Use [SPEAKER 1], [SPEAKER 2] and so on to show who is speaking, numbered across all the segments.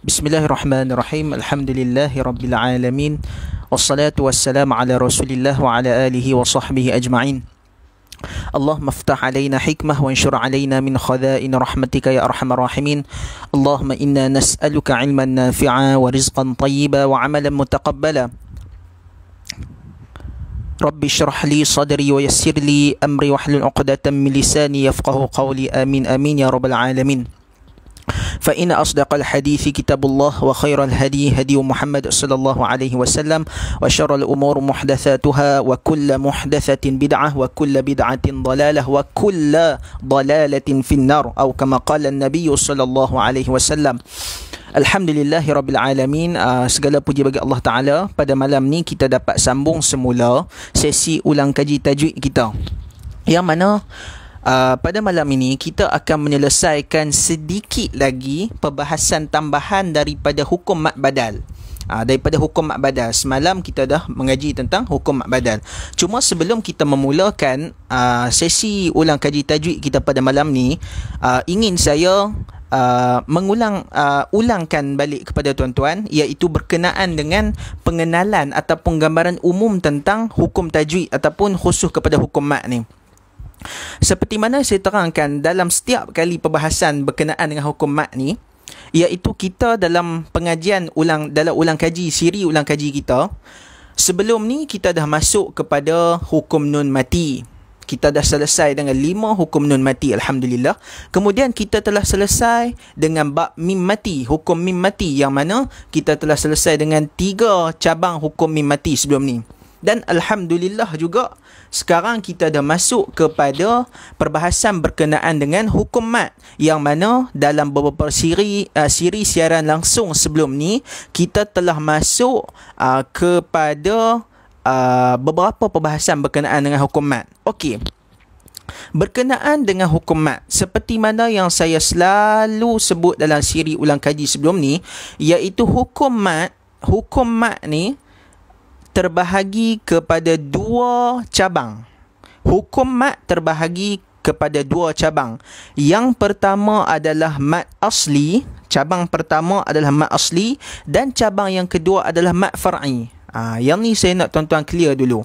[SPEAKER 1] Bismillahirrahmanirrahim. Alhamdulillahirabbil alamin. Wassalatu wassalamu ala Rasulillah wa ala alihi wa sahbihi ajma'in. Allahumma iftah alaina hikmah wa anshur alaina min khadha'in rahmatika ya arhamar rahimin. Allahumma inna nas'aluka ilman nafi'a wa rizqan tayyiba wa amalan mutaqabbala. Rabbi shrah li sadri wa yassir li amri wahlul 'uqdatam min lisani yafqahu qawli. Amin amin ya rabbal alamin. فإن أصدق الحديث كتاب الله وخير الهدي هدي محمد صلى الله عليه وسلم وشر الأمور محدثاتها وكل محدثة بدعة وكل بدعة ضلالة وكل ضلالة في النار أو كما قال النبي صلى الله عليه وسلم. Alhamdulillahi Rabbil Alamin. Segala puji bagi Allah Ta'ala. Pada malam ni kita dapat sambung semula sesi ulang kaji tajwid kita, yang mana pada malam ini kita akan menyelesaikan sedikit lagi perbahasan tambahan daripada hukum mat badal. Daripada hukum mat badal, semalam kita dah mengaji tentang hukum mat badal. Cuma sebelum kita memulakan sesi ulang kaji tajwid kita pada malam ni, ingin saya ulangkan balik kepada tuan-tuan, iaitu berkenaan dengan pengenalan ataupun gambaran umum tentang hukum tajwid ataupun khusus kepada hukum mat ni. Seperti mana saya terangkan dalam setiap kali perbahasan berkenaan dengan hukum mat ni, iaitu kita dalam pengajian dalam ulang kaji, siri ulang kaji kita, sebelum ni kita dah masuk kepada hukum nun mati. Kita dah selesai dengan 5 hukum nun mati, Alhamdulillah. Kemudian kita telah selesai dengan bab mim mati, hukum mim mati, yang mana kita telah selesai dengan 3 cabang hukum mim mati sebelum ni. Dan Alhamdulillah juga sekarang kita dah masuk kepada perbahasan berkenaan dengan hukum mat, yang mana dalam beberapa siri siaran langsung sebelum ni kita telah masuk kepada beberapa perbahasan berkenaan dengan hukum mat. Okey. Berkenaan dengan hukum mat, seperti mana yang saya selalu sebut dalam siri ulang kaji sebelum ni, iaitu hukum mat ni terbahagi kepada 2 cabang. Hukum mat terbahagi kepada 2 cabang. Yang pertama adalah mat asli. Cabang pertama adalah mat asli, dan cabang yang kedua adalah mat far'i. Yang ni saya nak tuan-tuan clear dulu.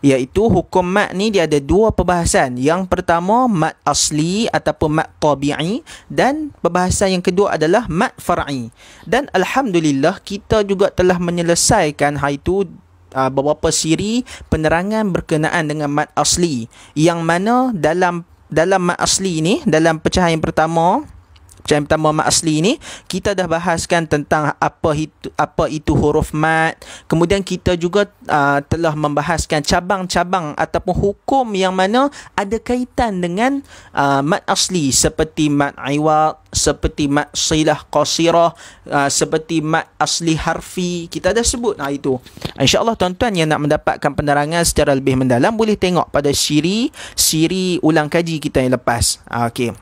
[SPEAKER 1] Iaitu hukum mat ni dia ada 2 perbahasan. Yang pertama mat asli ataupun mat tabi'i, dan perbahasan yang kedua adalah mat far'i. Dan Alhamdulillah kita juga telah menyelesaikan itu beberapa siri penerangan berkenaan dengan mat asli, yang mana dalam mat asli ni, dalam pecahan pertama mat asli ni, kita dah bahaskan tentang apa itu huruf mat. Kemudian kita juga telah membahaskan cabang-cabang ataupun hukum yang mana ada kaitan dengan mat asli, seperti mat iwad, seperti mat silah qasirah, seperti mat asli harfi. Kita dah sebut itu. InsyaAllah tuan-tuan yang nak mendapatkan penerangan secara lebih mendalam boleh tengok pada siri ulang kaji kita yang lepas. Okey.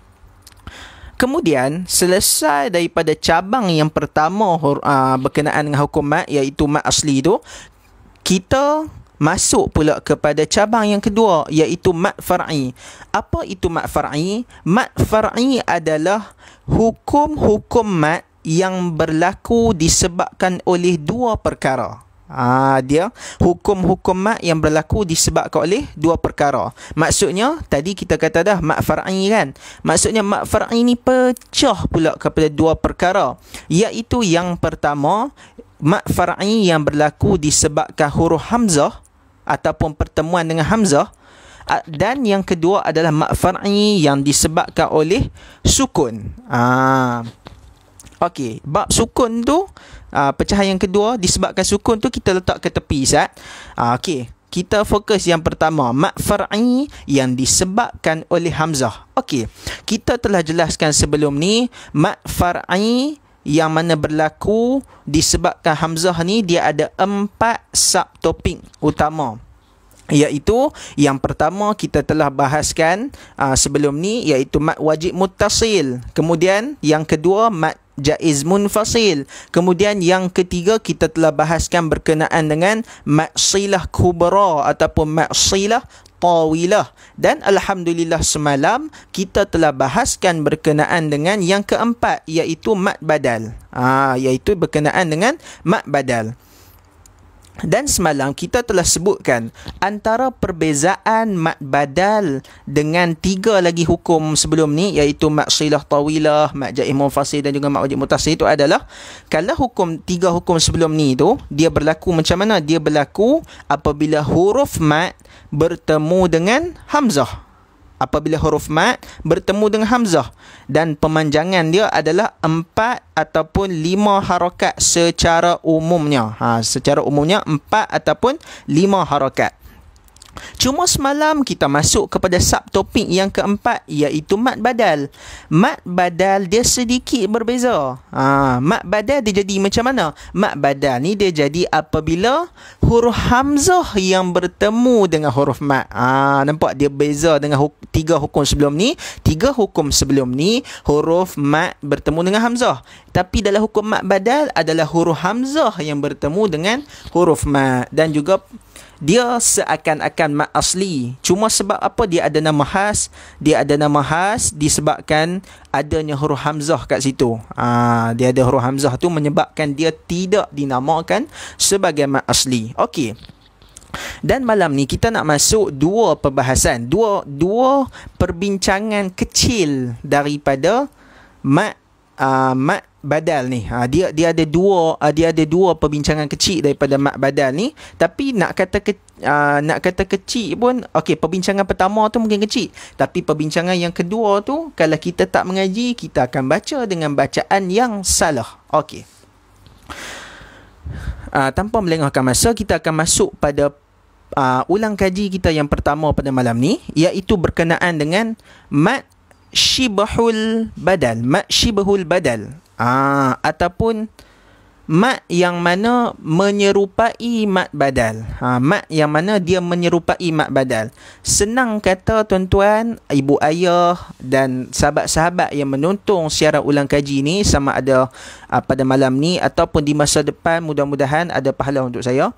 [SPEAKER 1] Kemudian selesai daripada cabang yang pertama berkenaan dengan hukum mat, iaitu mat asli tu, kita masuk pula kepada cabang yang kedua, iaitu mat far'i. Apa itu mat far'i? Mat far'i adalah hukum-hukum mat yang berlaku disebabkan oleh 2 perkara. Dia hukum-hukum mat yang berlaku disebabkan oleh 2 perkara. Maksudnya tadi kita kata dah mat far'i kan. Maksudnya mat far'i ni pecah pula kepada 2 perkara, iaitu yang pertama mat far'i yang berlaku disebabkan huruf hamzah ataupun pertemuan dengan hamzah, dan yang kedua adalah mat far'i yang disebabkan oleh sukun. Okey, bab sukun tu, pecahan yang kedua disebabkan sukun tu kita letak ke tepi, Ustaz. Okey, kita fokus yang pertama, mat far'i yang disebabkan oleh hamzah. Okey, kita telah jelaskan sebelum ni, mat far'i yang mana berlaku disebabkan hamzah ni dia ada 4 subtopik utama. Iaitu yang pertama kita telah bahaskan sebelum ni, iaitu mat wajib muttasil. Kemudian yang kedua mat jaiz munfasil. Kemudian yang ketiga kita telah bahaskan berkenaan dengan mat silah kubra ataupun mat silah tawilah. Dan alhamdulillah semalam kita telah bahaskan berkenaan dengan yang keempat, iaitu mad badal. Iaitu berkenaan dengan mad badal. Dan semalam kita telah sebutkan antara perbezaan mad badal dengan 3 lagi hukum sebelum ni, iaitu mad silah tawilah, mad jaim munfasil dan juga mad wajib muttasil. Itu adalah kalau 3 hukum sebelum ni tu dia berlaku macam mana? Dia berlaku apabila huruf mad bertemu dengan hamzah. Apabila huruf mad bertemu dengan hamzah dan pemanjangan dia adalah 4 ataupun 5 harakat secara umumnya. Secara umumnya 4 ataupun 5 harakat. Cuma semalam kita masuk kepada subtopik yang keempat, iaitu mad badal. Mad badal dia sedikit berbeza. Mad badal dia jadi macam mana? Mad badal ni dia jadi apabila huruf hamzah yang bertemu dengan huruf mad. Nampak dia beza dengan 3 hukum sebelum ni. 3 hukum sebelum ni huruf mad bertemu dengan hamzah. Tapi dalam hukum mad badal adalah huruf hamzah yang bertemu dengan huruf mad. Dan juga dia seakan-akan mad asli. Cuma sebab apa dia ada nama khas? Dia ada nama khas disebabkan adanya huruf hamzah kat situ. Dia ada huruf hamzah tu menyebabkan dia tidak dinamakan sebagai mad asli. Okey. Dan malam ni kita nak masuk 2 perbahasan, dua perbincangan kecil daripada mad badal ni. Dia ada dua perbincangan kecil daripada mad badal ni, tapi nak kata kecil pun okey. Perbincangan pertama tu mungkin kecil, tapi perbincangan yang kedua tu kalau kita tak mengaji, kita akan baca dengan bacaan yang salah. Okey. Tanpa melengahkan masa, kita akan masuk pada ulang kaji kita yang pertama pada malam ni, iaitu berkenaan dengan mad syibhul badal. Mad syibhul badal, ataupun mad yang mana menyerupai mad badal. Mad yang mana dia menyerupai mad badal. Senang kata tuan-tuan, ibu ayah dan sahabat-sahabat yang menonton siaran ulang kaji ni, sama ada pada malam ni ataupun di masa depan, mudah-mudahan ada pahala untuk saya.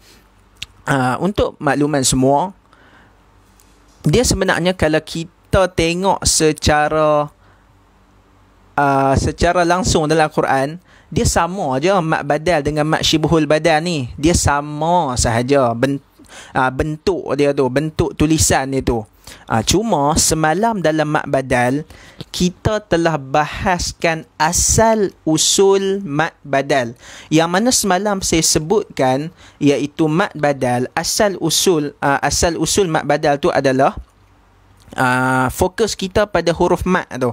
[SPEAKER 1] Untuk makluman semua, dia sebenarnya kalau kita tengok secara langsung dalam Quran, dia sama aja mad badal dengan mad syibhul badal ni. Dia sama sahaja bentuk dia tu, bentuk tulisan dia tu. Cuma semalam dalam mad badal kita telah bahaskan asal usul mad badal, yang mana semalam saya sebutkan, iaitu mad badal, asal usul mad badal tu adalah fokus kita pada huruf mad tu.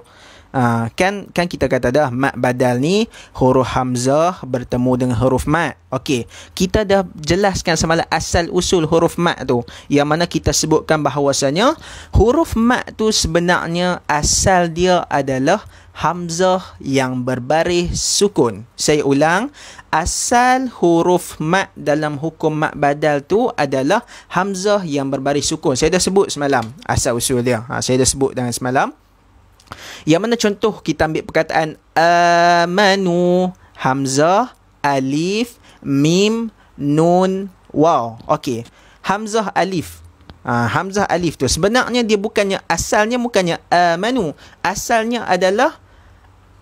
[SPEAKER 1] Kan kita kata dah mad badal ni huruf hamzah bertemu dengan huruf mad. Okey, kita dah jelaskan semalam asal usul huruf mad tu, yang mana kita sebutkan bahawasanya huruf mad tu sebenarnya asal dia adalah hamzah yang berbaris sukun. Saya ulang, asal huruf mad dalam hukum mad badal tu adalah hamzah yang berbaris sukun. Saya dah sebut semalam asal usul dia. Saya dah sebut dengan semalam. Yang mana contoh kita ambil perkataan amanu, hamzah, alif, mim, nun, waw. Okey, hamzah alif. Hamzah alif tu sebenarnya dia asalnya bukannya amanu. Asalnya adalah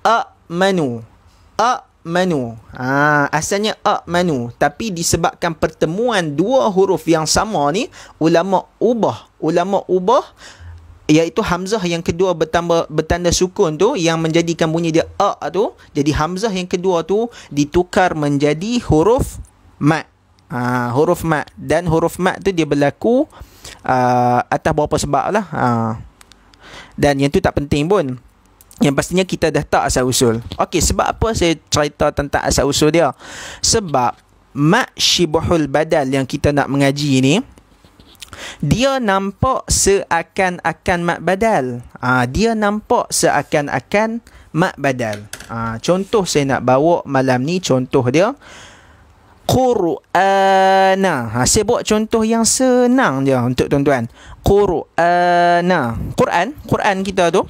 [SPEAKER 1] amanu. Asalnya amanu, tapi disebabkan pertemuan 2 huruf yang sama ni, ulama ubah, iaitu hamzah yang kedua bertanda sukun tu, yang menjadikan bunyi dia tu, jadi hamzah yang kedua tu ditukar menjadi huruf mad. Huruf mad, dan huruf mad tu dia berlaku atas beberapa sebab lah. Dan yang tu tak penting pun, yang pastinya kita dah tak asal usul. Okey, sebab apa saya cerita tentang asal usul dia? Sebab mad syibhul badal yang kita nak mengaji ni, dia nampak seakan-akan mad badal. Dia nampak seakan-akan mad badal. Contoh saya nak bawa malam ni, contoh dia Qur'ana. Saya buat contoh yang senang je untuk tuan-tuan. Qur'ana. Quran kita tu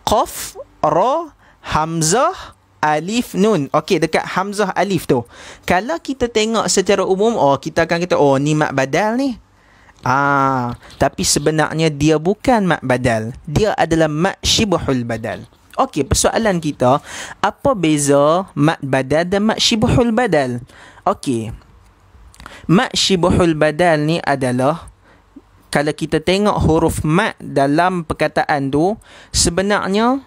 [SPEAKER 1] Qaf, Ra, Hamzah, Alif, Nun. Okey, dekat Hamzah Alif tu, kalau kita tengok secara umum, kita akan kata, ni mad badal ni. Tapi sebenarnya dia bukan mat badal. Dia adalah mat syibhul badal. Okey, persoalan kita, apa beza mat badal dan mat syibhul badal? Okey. Mat syibhul badal ni adalah, kalau kita tengok huruf mat dalam perkataan tu, sebenarnya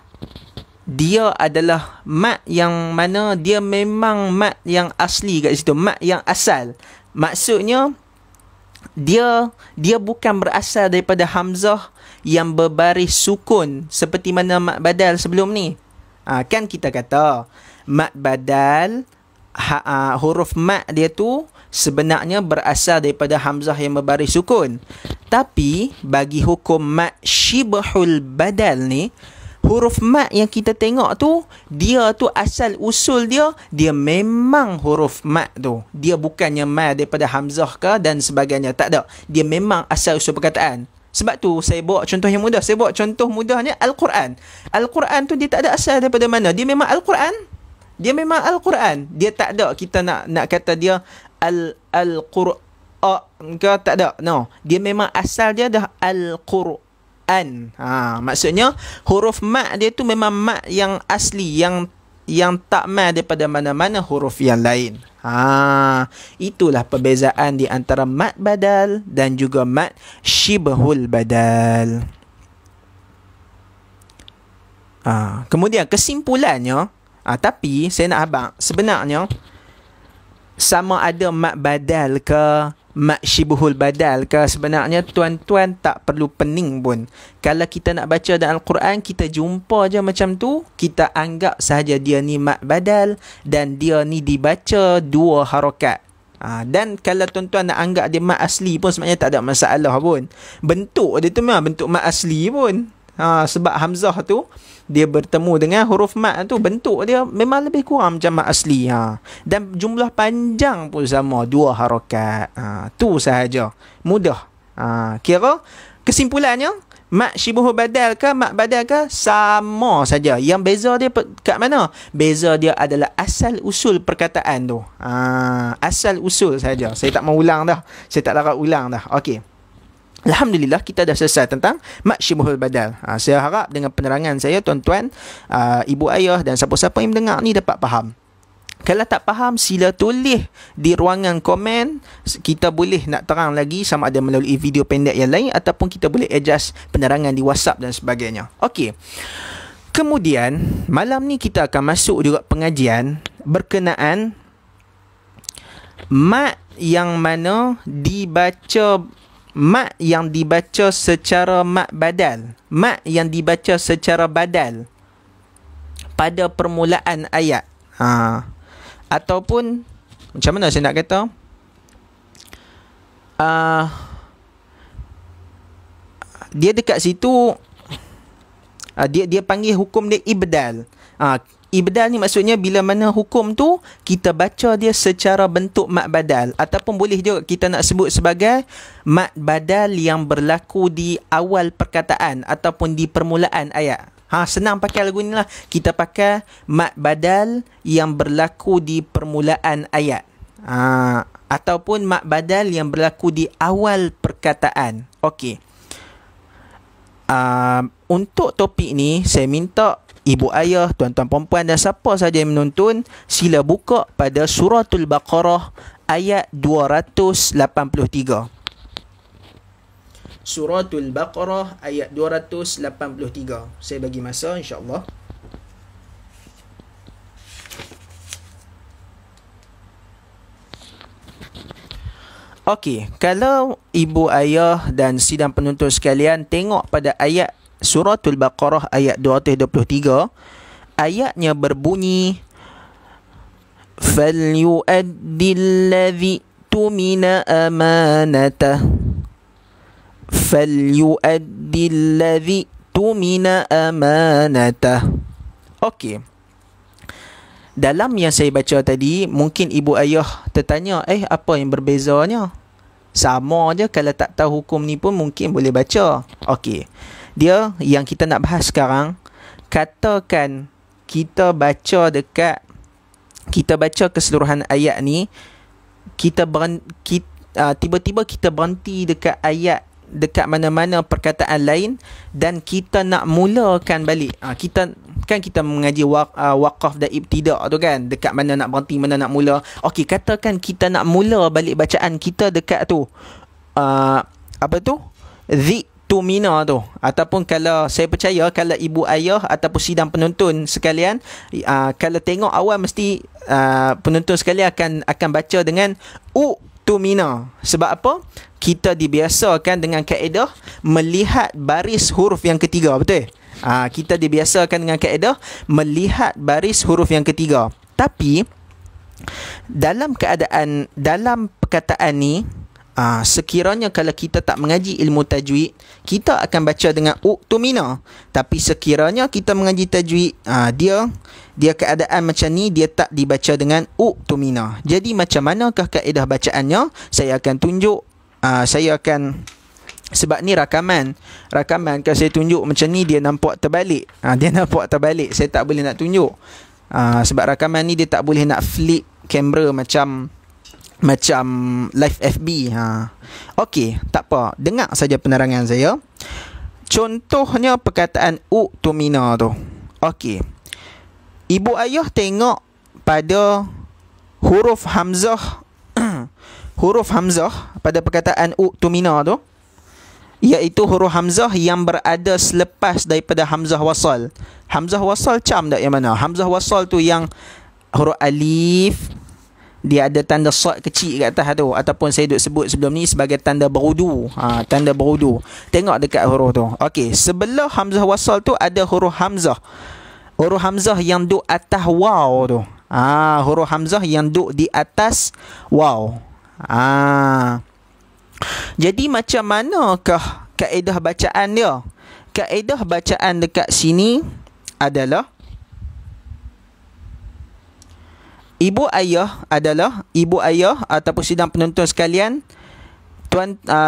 [SPEAKER 1] dia adalah mat yang mana dia memang mat yang asli kat situ, mat yang asal. Maksudnya dia bukan berasal daripada hamzah yang berbaris sukun seperti mana mat badal sebelum ni. Kan kita kata mat badal, huruf mat dia tu sebenarnya berasal daripada hamzah yang berbaris sukun. Tapi bagi hukum mat syibhul badal ni, huruf mat yang kita tengok tu, dia tu asal usul dia memang huruf mat tu. Dia bukannya mat daripada hamzah ke dan sebagainya. Tak ada. Dia memang asal usul perkataan. Sebab tu saya bawa contoh yang mudah. Saya bawa contoh mudahnya Al-Quran. Al-Quran tu dia tak ada asal daripada mana. Dia memang Al-Quran. Dia memang Al-Quran. Dia tak ada kita nak kata dia Al-Qur'an ke, tak ada. No. Dia memang asal dia dah Al-Qur'an. Maksudnya huruf mat dia tu memang mat yang asli, yang tak mat daripada mana-mana huruf yang lain. Itulah perbezaan di antara mat badal dan juga mat syibhul badal. Kemudian kesimpulannya, tapi saya nak abang, sebenarnya sama ada mat badal ke mat syibhul badal ke, sebenarnya tuan-tuan tak perlu pening pun. Kalau kita nak baca dalam Al-Quran, kita jumpa je macam tu, kita anggap sahaja dia ni mat badal dan dia ni dibaca 2 harakat. Dan kalau tuan-tuan nak anggap dia mat asli pun, sebenarnya tak ada masalah pun. Bentuk dia tu memang bentuk mat asli pun. Sebab hamzah tu dia bertemu dengan huruf mat tu, bentuk dia memang lebih kurang macam mat asli. Dan jumlah panjang pun sama, 2 harakat. Tu sahaja. Mudah. Kira kesimpulannya, mat syibhul badal ke mat badal ke sama saja. Yang beza dia kat mana? Beza dia adalah asal usul perkataan tu. Asal usul saja. Saya tak mau ulang dah. Saya tak larat ulang dah. Okey. Alhamdulillah, kita dah selesai tentang mat syibhul badal. Saya harap dengan penerangan saya, tuan-tuan, ibu ayah dan siapa-siapa yang mendengar ni dapat faham. Kalau tak faham, sila tulis di ruangan komen. Kita boleh nak terang lagi sama ada melalui video pendek yang lain ataupun kita boleh adjust penerangan di WhatsApp dan sebagainya. Okey. Kemudian, malam ni kita akan masuk juga pengajian berkenaan mat yang mana dibaca, mat yang dibaca secara mat badal, mat yang dibaca secara badal pada permulaan ayat. Ataupun macam mana saya nak kata, dia dekat situ, dia panggil hukum dia ibdal. Ibdal ni maksudnya bila mana hukum tu kita baca dia secara bentuk mat badal, ataupun boleh juga kita nak sebut sebagai mat badal yang berlaku di awal perkataan ataupun di permulaan ayat. Senang pakai lagu ni lah. Kita pakai mat badal yang berlaku di permulaan ayat. Ataupun mat badal yang berlaku di awal perkataan. Okey. Untuk topik ni, saya minta ibu ayah, tuan-tuan perempuan dan siapa sahaja yang menonton, sila buka pada Suratul Baqarah ayat 283. Suratul Baqarah ayat 283. Saya bagi masa, insya-Allah. Okey, kalau ibu ayah dan sidang penonton sekalian tengok pada ayat Suratul Baqarah ayat 223, ayatnya berbunyi falyu'addil ladzi tumina amanatah, falyu'addil ladzi tumina amanatah. Okey. Dalam yang saya baca tadi, mungkin ibu ayah tertanya, apa yang berbezanya? Sama je, kalau tak tahu hukum ni pun mungkin boleh baca. Okey. Dia yang kita nak bahas sekarang, katakan kita baca keseluruhan ayat ni, kita tiba-tiba kita berhenti dekat ayat, dekat mana-mana perkataan lain, dan kita nak mulakan balik. Kita mengaji waqaf dan ibtida' tu kan, dekat mana nak berhenti, mana nak mula. Okey, katakan kita nak mula balik bacaan kita dekat tu, apa tu, tumina tu. Ataupun kalau saya percaya, kalau ibu ayah ataupun sidang penonton sekalian, kalau tengok awal mesti penonton sekalian akan baca dengan tumina. Sebab apa? Kita dibiasakan dengan kaedah melihat baris huruf yang ketiga, betul? Kita dibiasakan dengan kaedah melihat baris huruf yang ketiga. Tapi dalam perkataan ni, sekiranya kalau kita tak mengaji ilmu tajwid, kita akan baca dengan tumina. Tapi sekiranya kita mengaji tajwid, dia keadaan macam ni, dia tak dibaca dengan tumina. Jadi macam manakah kaedah bacaannya? Saya akan tunjuk. Sebab ni rakaman kalau saya tunjuk macam ni, dia nampak terbalik. Saya tak boleh nak tunjuk. Sebab rakaman ni dia tak boleh nak flip kamera macam live FB. Okey, tak apa, dengar saja penerangan saya. Contohnya perkataan tumina tu. Okey, ibu ayah tengok pada huruf hamzah huruf hamzah pada perkataan tumina tu, iaitu huruf hamzah yang berada selepas daripada hamzah wasal. Hamzah wasal cam tak yang mana? Hamzah wasal tu yang huruf alif, dia ada tanda sad kecil kat atas tu, ataupun saya duk sebut sebelum ni sebagai tanda berudu. Tanda berudu. Tengok dekat huruf tu. Okey, sebelah hamzah wasal tu ada huruf hamzah. Huruf hamzah yang duk atas waw tu. Huruf hamzah yang duk di atas waw. Jadi macam manakah kaedah bacaan dia? Kaedah bacaan dekat sini adalah ibu ayah ataupun sidang penonton sekalian,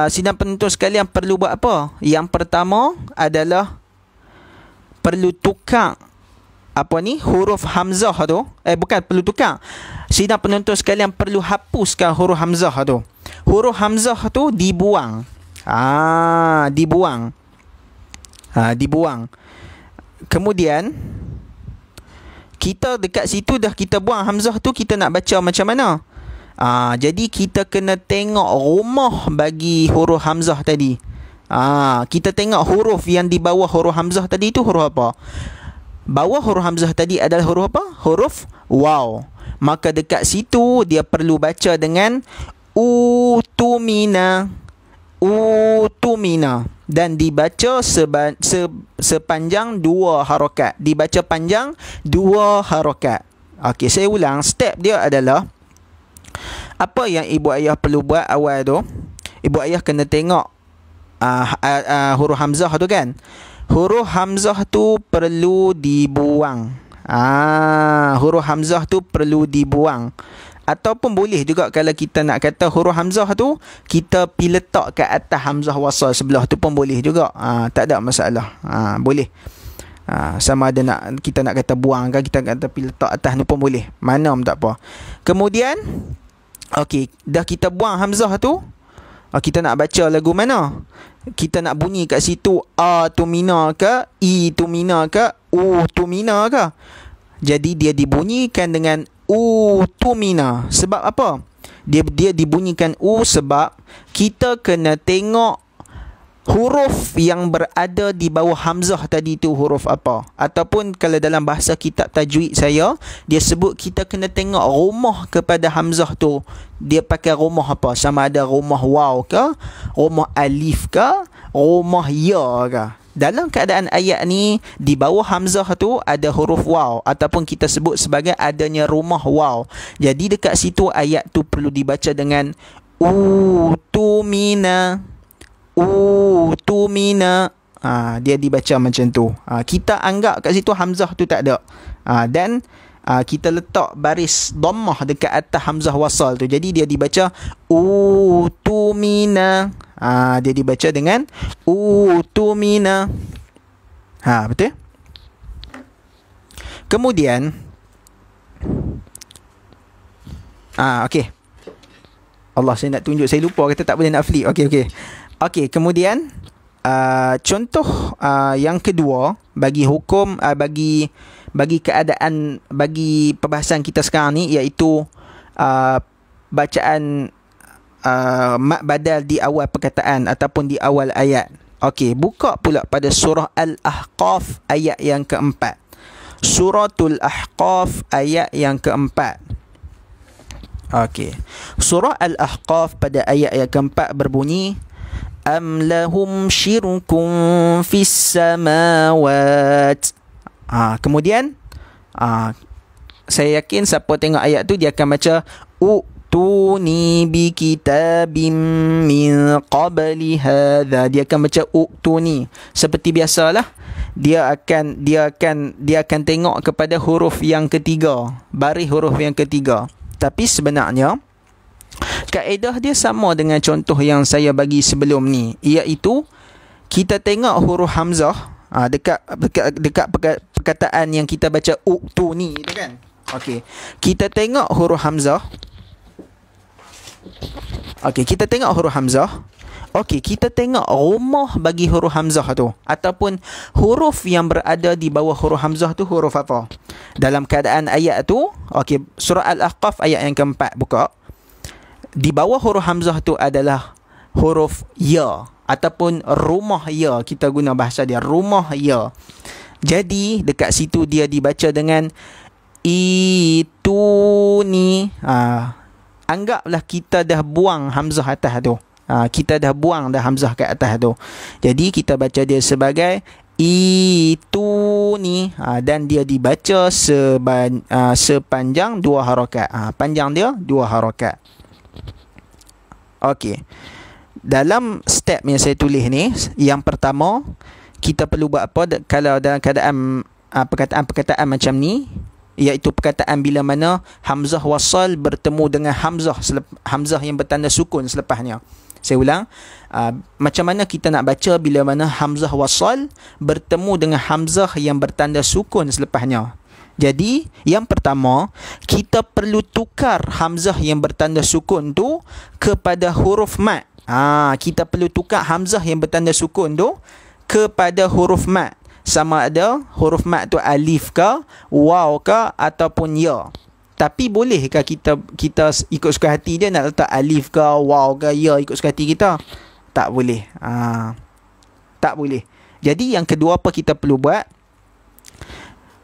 [SPEAKER 1] sidang penonton sekalian perlu buat apa? Yang pertama adalah perlu tukar huruf hamzah tu. Bukan perlu tukar. Sidang penonton sekalian perlu hapuskan huruf hamzah tu. Huruf hamzah tu dibuang. Dibuang. Kemudian kita dekat situ dah kita buang hamzah tu, kita nak baca macam mana? Jadi kita kena tengok rumah bagi huruf hamzah tadi. Kita tengok huruf yang di bawah huruf hamzah tadi tu huruf apa? Bawah huruf hamzah tadi adalah huruf apa? Huruf waw. Maka dekat situ dia perlu baca dengan tumina. Dan dibaca sepanjang 2 harakat. Dibaca panjang 2 harakat. Okey, saya ulang. Step dia adalah, apa yang ibu ayah perlu buat awal tu? Ibu ayah kena tengok huruf hamzah tu kan. Huruf hamzah tu perlu dibuang. Huruf hamzah tu perlu dibuang. Ataupun boleh juga kalau kita nak kata huruf hamzah tu kita pi letak kat atas hamzah wasal sebelah tu pun boleh juga. Tak ada masalah. Boleh. Sama ada kita nak kata buang kan, kita kata pi letak atas ni pun boleh. Mana pun tak apa. Kemudian okey, dah kita buang hamzah tu, kita nak baca lagu mana? Kita nak bunyi kat situ tumina ke, tumina ke, tumina ke? Jadi dia dibunyikan dengan tumina. Sebab apa? Dia dibunyikan sebab kita kena tengok huruf yang berada di bawah hamzah tadi tu huruf apa. Ataupun kalau dalam bahasa kitab tajwid saya, dia sebut kita kena tengok rumah kepada hamzah tu. Dia pakai rumah apa? Sama ada rumah waw ke, rumah alif ke, rumah ya ke. Dalam keadaan ayat ni, di bawah hamzah tu ada huruf waw, ataupun kita sebut sebagai adanya rumah waw. Jadi dekat situ ayat tu perlu dibaca dengan tumina. Dia dibaca macam tu. Kita anggap kat situ hamzah tu tak ada. Dan kita letak baris dhammah dekat atas hamzah wasal tu. Jadi dia dibaca tumina. Dia dibaca dengan tumina. Betul? Kemudian okey. Allah, saya nak tunjuk, saya lupa kata tak boleh nak flip. Okey, kemudian contoh yang kedua bagi hukum bagi keadaan, bagi perbahasan kita sekarang ni, iaitu bacaan mat badal di awal perkataan ataupun di awal ayat. Okey, buka pula pada surah Al-Ahqaf ayat yang keempat. Suratul Ahqaf ayat yang keempat. Okey, surah Al-Ahqaf pada ayat yang keempat berbunyi, am lahum syirkun fis samawat. Kemudian saya yakin siapa tengok ayat tu dia akan baca utuni bi kitabim min qabli hadza. Dia akan baca utuni. Seperti biasalah, dia akan tengok kepada huruf yang ketiga, baris huruf yang ketiga. Tapi sebenarnya kaedah dia sama dengan contoh yang saya bagi sebelum ni, iaitu kita tengok huruf hamzah dekat perkataan yang kita baca uktu ni tu kan. Okey, kita tengok huruf hamzah. Okey, kita tengok huruf hamzah. Okey, kita tengok rumah bagi huruf hamzah tu, ataupun huruf yang berada di bawah huruf hamzah tu huruf apa dalam keadaan ayat tu. Okey, surah Al-Ahqaf ayat yang keempat, buka. Di bawah huruf hamzah tu adalah huruf ya, ataupun rumah ya. Kita guna bahasa dia, rumah ya. Jadi dekat situ dia dibaca dengan itu ni. Anggaplah kita dah buang hamzah atas tu. Kita dah buang dah hamzah kat atas tu. Jadi kita baca dia sebagai itu ni, dan dia dibaca sepanjang 2 harakat. Panjang dia 2 harakat. Okey. Dalam step yang saya tulis ni, yang pertama, kita perlu buat apa kalau dalam keadaan perkataan macam ni, iaitu perkataan bila mana hamzah wasal bertemu dengan hamzah yang bertanda sukun selepasnya. Saya ulang, macam mana kita nak baca bila mana hamzah wasal bertemu dengan hamzah yang bertanda sukun selepasnya. Jadi, yang pertama, kita perlu tukar hamzah yang bertanda sukun tu kepada huruf mat. Kita perlu tukar hamzah yang bertanda sukun tu kepada huruf mat. Sama ada huruf mat tu alif ke, waw ke, ataupun ya. Tapi bolehkah kita ikut suka hati je nak letak alif ke, waw ke, ya ikut suka hati kita? Tak boleh. Tak boleh. Jadi yang kedua apa kita perlu buat?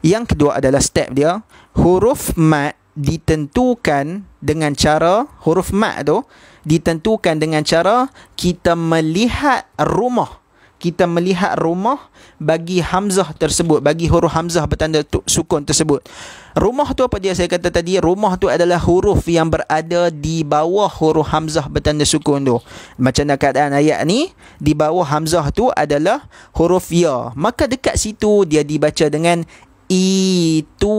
[SPEAKER 1] Yang kedua adalah step dia, huruf mat ditentukan dengan cara, huruf mat tu ditentukan dengan cara kita melihat rumah. Kita melihat rumah bagi hamzah tersebut, bagi huruf hamzah bertanda sukun tersebut. Rumah tu apa dia saya kata tadi? Rumah tu adalah huruf yang berada di bawah huruf hamzah bertanda sukun tu. Macam dalam keadaan ayat ni, di bawah hamzah tu adalah huruf ya. Maka dekat situ dia dibaca dengan itu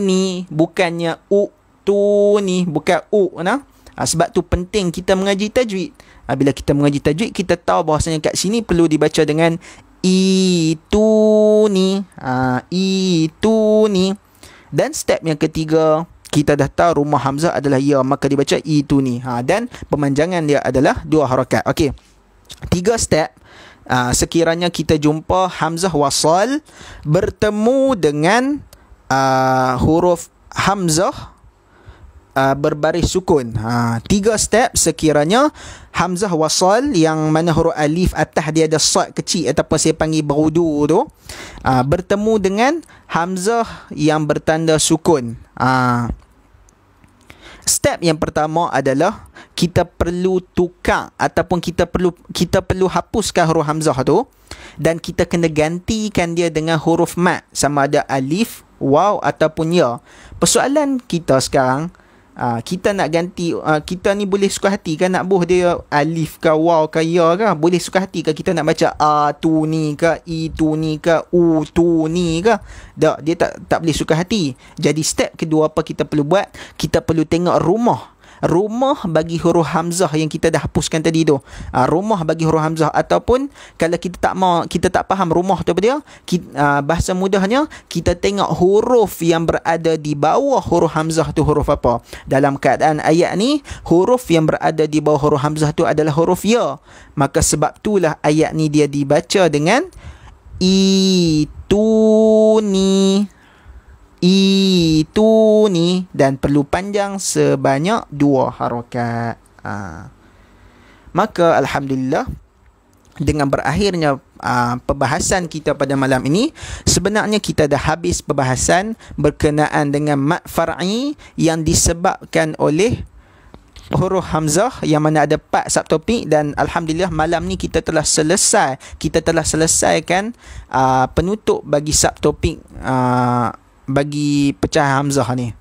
[SPEAKER 1] ni, bukannya tu ni, bukan nah. Sebab tu penting kita mengaji tajwid. Bila kita mengaji tajwid, kita tahu bahawasanya kat sini perlu dibaca dengan itu ni. Itu ni. Dan step yang ketiga, kita dah tahu rumah hamzah adalah ya, maka dibaca itu ni. Dan pemanjangan dia adalah 2 harakat. Okey. 3 step. Sekiranya kita jumpa hamzah wasal bertemu dengan huruf hamzah berbaris sukun. 3 step sekiranya hamzah wasal yang mana huruf alif atas dia ada sad kecil ataupun saya panggil berudu tu, bertemu dengan hamzah yang bertanda sukun. Step yang pertama adalah kita perlu tukar ataupun kita perlu hapuskan huruf hamzah tu dan kita kena gantikan dia dengan huruf mat, sama ada alif, waw ataupun ya. Persoalan kita sekarang, kita nak ganti, kita ni boleh suka hati kan nak buh dia alif ke, waw ke, ya ke? Boleh suka hati ke kita nak baca tu ni ke, itu ni ke, tu ni ke? Tak, dia tak boleh suka hati. Jadi step kedua apa kita perlu buat? Kita perlu tengok rumah rumah bagi huruf hamzah yang kita dah hapuskan tadi tu. Rumah bagi huruf hamzah, ataupun kalau kita tak faham rumah tu apa dia, bahasa mudahnya kita tengok huruf yang berada di bawah huruf hamzah tu huruf apa. Dalam keadaan ayat ni, huruf yang berada di bawah huruf hamzah tu adalah huruf ya. Maka sebab itulah ayat ni dia dibaca dengan itu ni, dan perlu panjang sebanyak 2 harakat. Maka alhamdulillah, dengan berakhirnya perbahasan kita pada malam ini, sebenarnya kita dah habis perbahasan berkenaan dengan mat far'i yang disebabkan oleh huruf hamzah, yang mana ada 4 subtopik. Dan alhamdulillah malam ni kita telah selesaikan penutup bagi subtopik bagi pecah hamzah ni.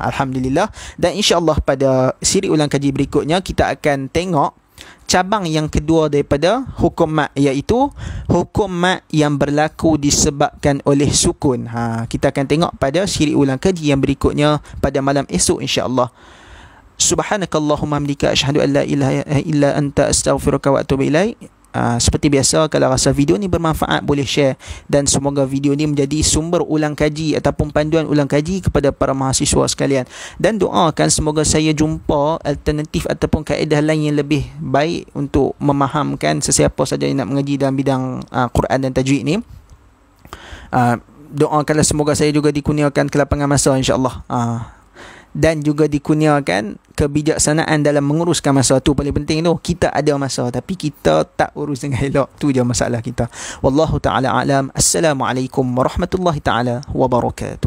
[SPEAKER 1] Alhamdulillah. Dan insyaAllah pada siri ulang kaji berikutnya kita akan tengok cabang yang kedua daripada hukum mat, iaitu hukum mat yang berlaku disebabkan oleh sukun. Kita akan tengok pada siri ulang kaji yang berikutnya pada malam esok insyaAllah. Subhanakallahumma hamdika asyhadu an la ilaha illa anta astaghfiruka wa atubu ilaik. Seperti biasa, kalau rasa video ni bermanfaat boleh share, dan semoga video ni menjadi sumber ulang kaji ataupun panduan ulang kaji kepada para mahasiswa sekalian. Dan doakan semoga saya jumpa alternatif ataupun kaedah lain yang lebih baik untuk memahamkan sesiapa saja yang nak mengaji dalam bidang Quran dan tajwid ni. Doakanlah semoga saya juga dikurniakan kelapangan masa insya-Allah. Dan juga dikurniakan kebijaksanaan dalam menguruskan masa. Tu paling penting tu. Kita ada masa tapi kita tak urus dengan elok. Tu je masalah kita. Wallahu ta'ala a'lam. Assalamualaikum warahmatullahi ta'ala wabarakatuh.